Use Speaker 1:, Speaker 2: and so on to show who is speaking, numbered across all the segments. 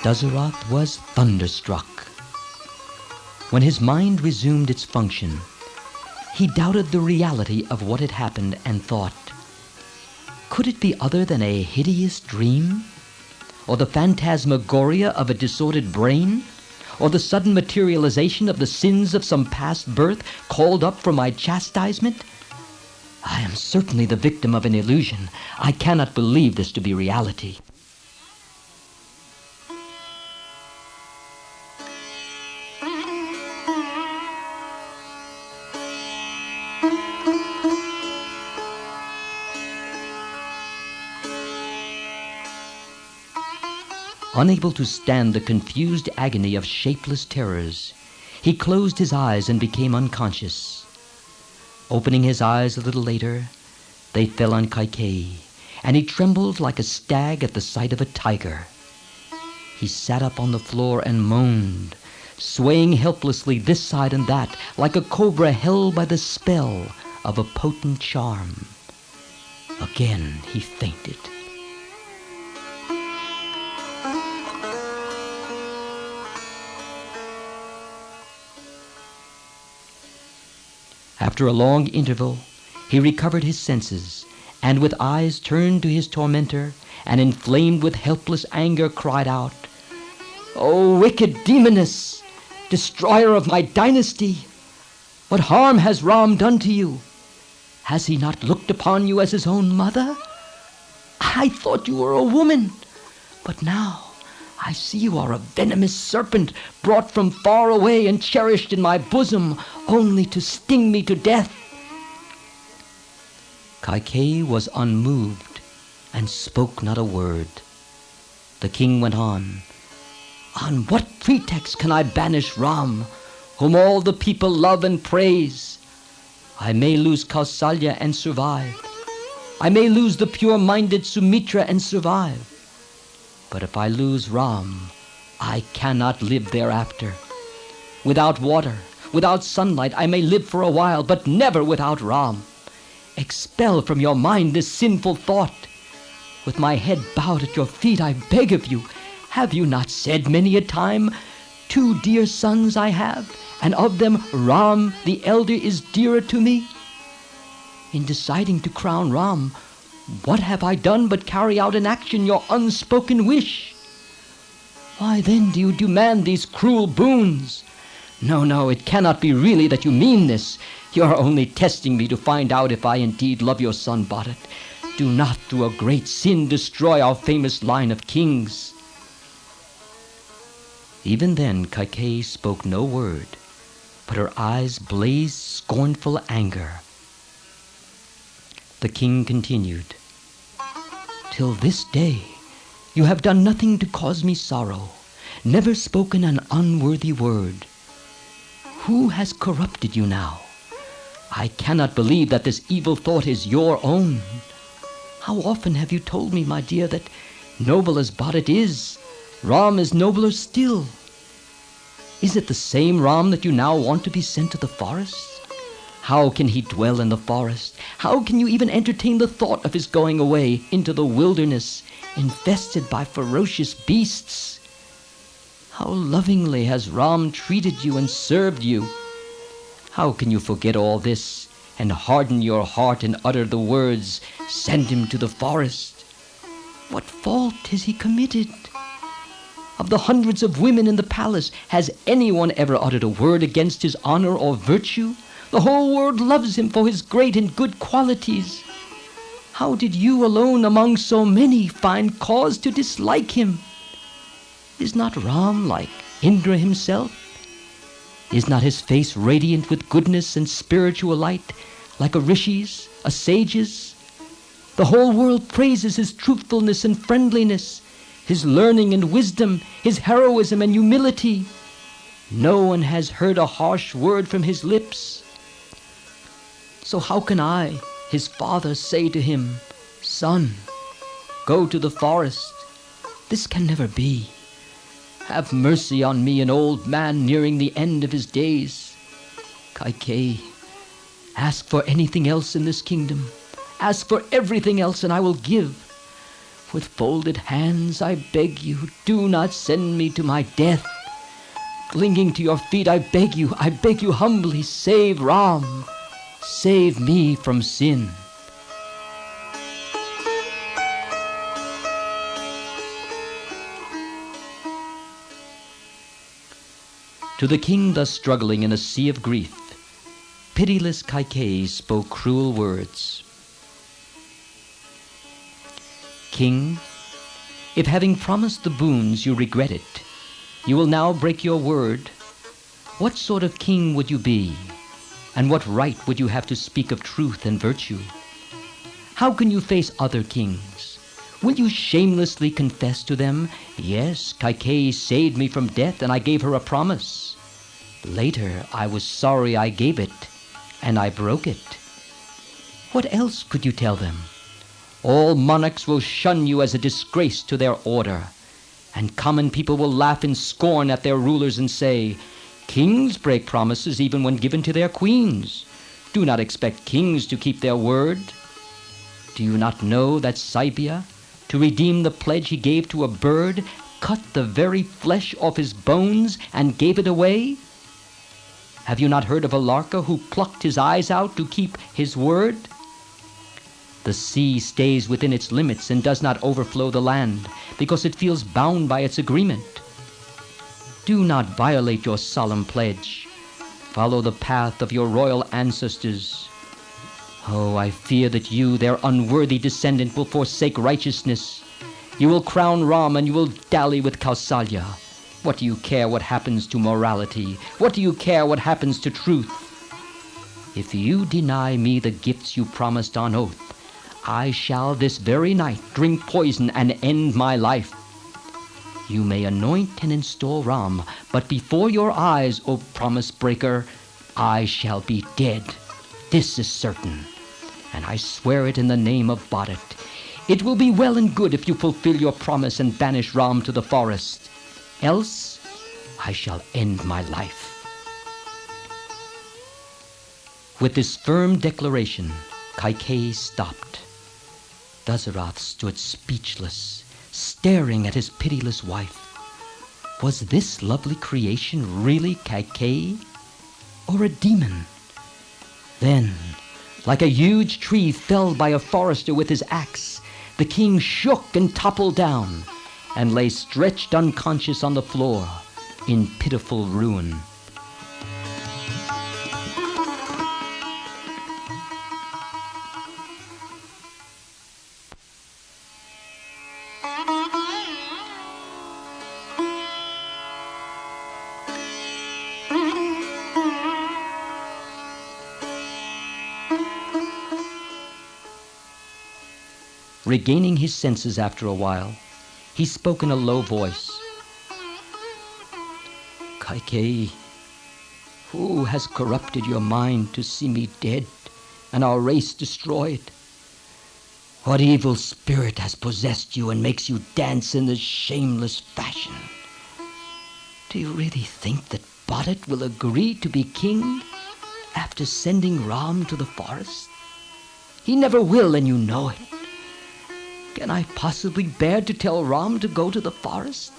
Speaker 1: Dasaratha was thunderstruck. When his mind resumed its function, he doubted the reality of what had happened and thought, could it be other than a hideous dream? Or the phantasmagoria of a disordered brain? Or the sudden materialization of the sins of some past birth called up for my chastisement? I am certainly the victim of an illusion. I cannot believe this to be reality. Unable to stand the confused agony of shapeless terrors, he closed his eyes and became unconscious. Opening his eyes a little later, they fell on Kaikeyi, and he trembled like a stag at the sight of a tiger. He sat up on the floor and moaned, swaying helplessly this side and that, like a cobra held by the spell of a potent charm. Again he fainted. After a long interval, he recovered his senses, and with eyes turned to his tormentor, and inflamed with helpless anger, cried out, "O wicked demoness, destroyer of my dynasty! What harm has Ram done to you? Has he not looked upon you as his own mother? I thought you were a woman, but now I see you are a venomous serpent brought from far away and cherished in my bosom only to sting me to death." Kaikeyi was unmoved and spoke not a word. The king went on, "On what pretext can I banish Ram, whom all the people love and praise? I may lose Kausalya and survive. I may lose the pure-minded Sumitra and survive. But if I lose Ram, I cannot live thereafter. Without water, without sunlight, I may live for a while, but never without Ram. Expel from your mind this sinful thought. With my head bowed at your feet, I beg of you, have you not said many a time, 2 dear sons I have, and of them Ram the elder is dearer to me? In deciding to crown Ram, what have I done but carry out in action your unspoken wish? Why then do you demand these cruel boons? No, it cannot be really that you mean this. You are only testing me to find out if I indeed love your son Bharat. Do not through a great sin destroy our famous line of kings." Even then Kaikeyi spoke no word, but her eyes blazed scornful anger. The king continued, "Till this day you have done nothing to cause me sorrow, never spoken an unworthy word. Who has corrupted you now? I cannot believe that this evil thought is your own. How often have you told me, my dear, that noble as Bharat is, Ram is nobler still? Is it the same Ram that you now want to be sent to the forest? How can he dwell in the forest? How can you even entertain the thought of his going away into the wilderness, infested by ferocious beasts? How lovingly has Ram treated you and served you? How can you forget all this and harden your heart and utter the words, 'Send him to the forest'? What fault has he committed? Of the hundreds of women in the palace, has anyone ever uttered a word against his honor or virtue? The whole world loves him for his great and good qualities. How did you alone among so many find cause to dislike him? Is not Ram like Indra himself? Is not his face radiant with goodness and spiritual light, like a rishi's, a sage's? The whole world praises his truthfulness and friendliness, his learning and wisdom, his heroism and humility. No one has heard a harsh word from his lips. So how can I, his father, say to him, 'Son, go to the forest'? This can never be. Have mercy on me, an old man nearing the end of his days. Kaikeyi, ask for anything else in this kingdom. Ask for everything else and I will give. With folded hands I beg you, do not send me to my death. Clinging to your feet I beg you humbly, save Ram. Save me from sin. To the king thus struggling in a sea of grief, pitiless Kaikeyi spoke cruel words. King, if having promised the boons you regret it, you will now break your word, what sort of king would you be? And what right would you have to speak of truth and virtue? How can you face other kings? Will you shamelessly confess to them, yes, Kaikeyi saved me from death and I gave her a promise. Later I was sorry I gave it and I broke it. What else could you tell them? All monarchs will shun you as a disgrace to their order, and common people will laugh in scorn at their rulers and say, kings break promises even when given to their queens. Do not expect kings to keep their word. Do you not know that Saibia, to redeem the pledge he gave to a bird, cut the very flesh off his bones and gave it away? Have you not heard of Alarka who plucked his eyes out to keep his word? The sea stays within its limits and does not overflow the land because it feels bound by its agreement. Do not violate your solemn pledge. Follow the path of your royal ancestors. Oh, I fear that you, their unworthy descendant, will forsake righteousness. You will crown Ram and you will dally with Kausalya. What do you care what happens to morality? What do you care what happens to truth? If you deny me the gifts you promised on oath, I shall this very night drink poison and end my life. You may anoint and install Ram, but before your eyes, O promise breaker, I shall be dead. This is certain, and I swear it in the name of Bharat. It will be well and good if you fulfill your promise and banish Ram to the forest. Else, I shall end my life. With this firm declaration, Kaikeyi stopped. Dasarath stood speechless, staring at his pitiless wife. Was this lovely creation really Kaikeyi, or a demon? Then, like a huge tree felled by a forester with his axe, the king shook and toppled down, and lay stretched unconscious on the floor in pitiful ruin. Regaining his senses after a while, he spoke in a low voice. Kaikeyi, who has corrupted your mind to see me dead and our race destroyed? What evil spirit has possessed you and makes you dance in this shameless fashion? Do you really think that Bharat will agree to be king after sending Ram to the forest? He never will, and you know it. Can I possibly bear to tell Ram to go to the forest?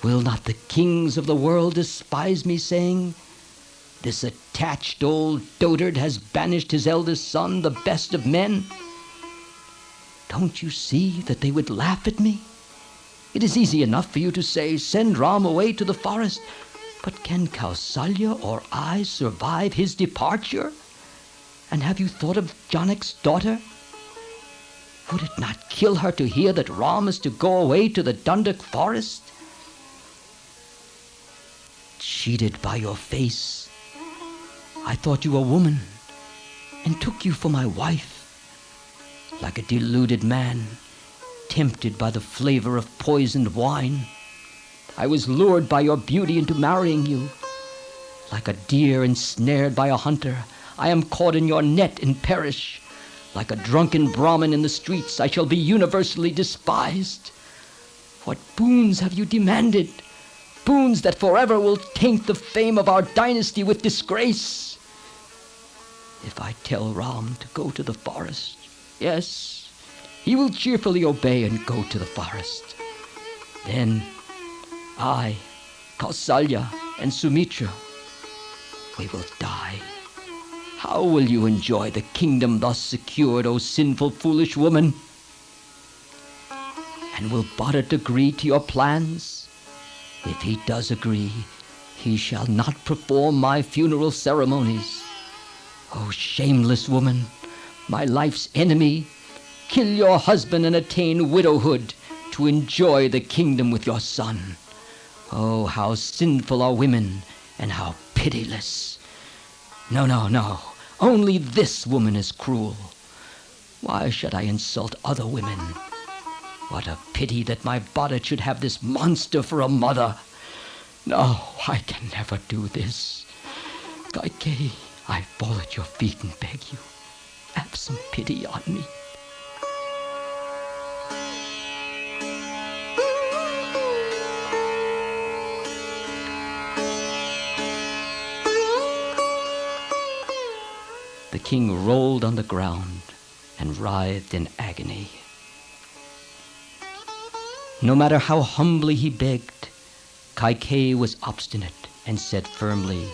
Speaker 1: Will not the kings of the world despise me, saying, this attached old dotard has banished his eldest son, the best of men? Don't you see that they would laugh at me? It is easy enough for you to say, send Ram away to the forest, but can Kausalya or I survive his departure? And have you thought of Janak's daughter? Would it not kill her to hear that Ram is to go away to the Dandak forest? Cheated by your face, I thought you a woman and took you for my wife. Like a deluded man, tempted by the flavor of poisoned wine, I was lured by your beauty into marrying you. Like a deer ensnared by a hunter, I am caught in your net and perish. Like a drunken Brahmin in the streets, I shall be universally despised. What boons have you demanded? Boons that forever will taint the fame of our dynasty with disgrace. If I tell Ram to go to the forest, yes, He will cheerfully obey and go to the forest. Then I, Kausalya, and Sumitra, we will die. How will you enjoy the kingdom thus secured, O sinful, foolish woman? And will Bharat agree to your plans? If he does agree, he shall not perform my funeral ceremonies. O shameless woman, my life's enemy, kill your husband and attain widowhood to enjoy the kingdom with your son. Oh, how sinful are women, and how pitiless. No, no, no. Only this woman is cruel. Why should I insult other women? What a pity that my Bharat should have this monster for a mother. No, I can never do this. Kaikeyi, I fall at your feet and beg you, have some pity on me. The king rolled on the ground and writhed in agony. No matter how humbly he begged, Kaikeyi was obstinate and said firmly,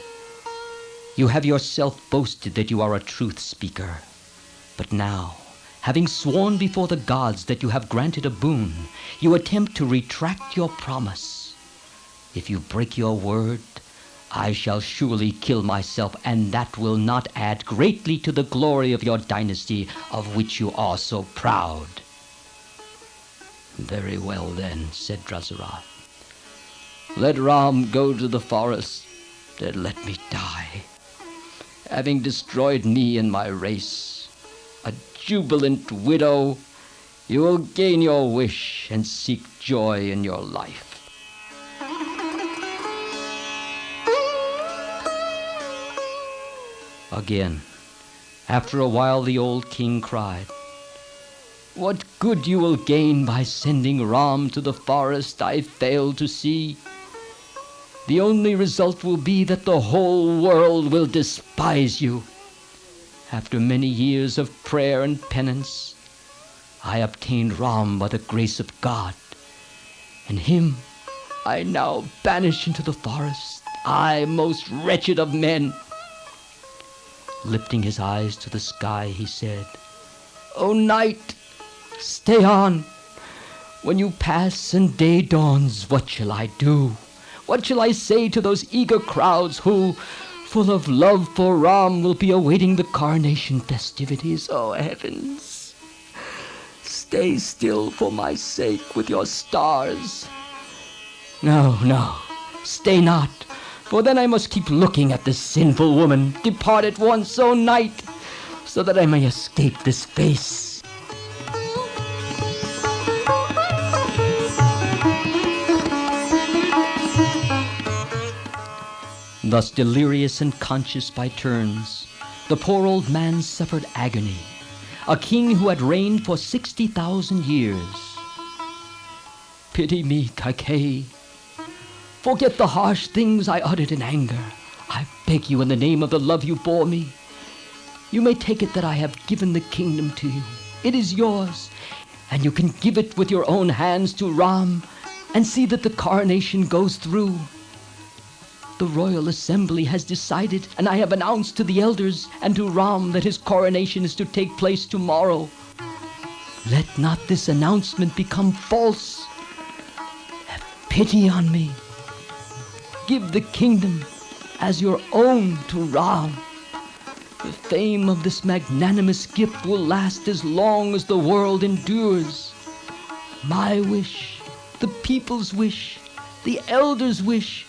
Speaker 1: "You have yourself boasted that you are a truth speaker. But now, having sworn before the gods that you have granted a boon, you attempt to retract your promise. If you break your word, I shall surely kill myself, and that will not add greatly to the glory of your dynasty, of which you are so proud." "Very well then," said Drazarath. "Let Ram go to the forest, and let me die. Having destroyed me and my race, a jubilant widow, you will gain your wish and seek joy in your life." Again, after a while, the old king cried, "What good you will gain by sending Ram to the forest I fail to see. The only result will be that the whole world will despise you. After many years of prayer and penance, I obtained Ram by the grace of God, and him I now banish into the forest, I, most wretched of men." Lifting his eyes to the sky, he said, "O night, stay on. When you pass and day dawns, what shall I do? What shall I say to those eager crowds who, full of love for Ram, will be awaiting the coronation festivities? O heavens, stay still for my sake with your stars. No, no, stay not, for then I must keep looking at this sinful woman. Depart at once, O night, so that I may escape this face." Thus delirious and conscious by turns, the poor old man suffered agony, a king who had reigned for 60,000 years. "Pity me, Kaikeyi. Forget the harsh things I uttered in anger. I beg you in the name of the love you bore me. You may take it that I have given the kingdom to you. It is yours, and you can give it with your own hands to Ram and see that the coronation goes through. The royal assembly has decided, and I have announced to the elders and to Ram that his coronation is to take place tomorrow. Let not this announcement become false. Have pity on me. Give the kingdom as your own to Ram. The fame of this magnanimous gift will last as long as the world endures. My wish, the people's wish, the elders' wish,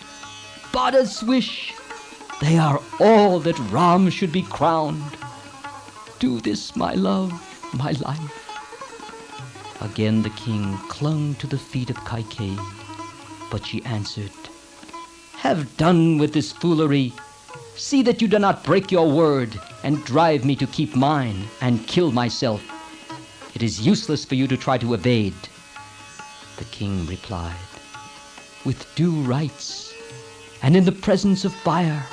Speaker 1: Bharat's wish, they are all that Ram should be crowned. Do this, my love, my life." Again the king clung to the feet of Kaikeyi, but she answered, "Have done with this foolery. See that you do not break your word and drive me to keep mine and kill myself. It is useless for you to try to evade." The king replied, "With due rights and in the presence of fire,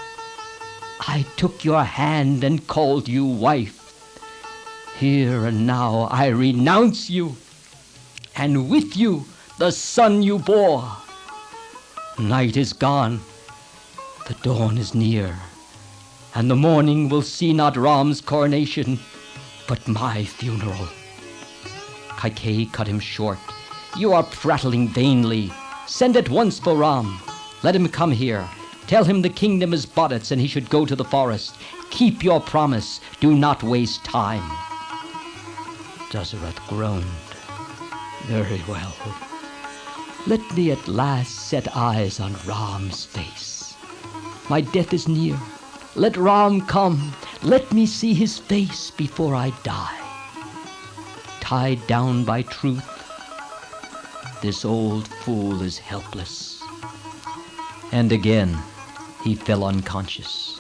Speaker 1: I took your hand and called you wife. Here and now I renounce you, and with you the son you bore. Night is gone, the dawn is near, and the morning will see not Ram's coronation, but my funeral. Kaikeyi cut him short. You are prattling vainly. Send at once for Ram. Let him come here. Tell him the kingdom is Bharat's and he should go to the forest. Keep your promise. Do not waste time. Dasarath groaned. Very well. Let me at last set eyes on Ram's face. My death is near. Let Ram come. Let me see his face before I die. Tied down by truth, this old fool is helpless. And again he fell unconscious.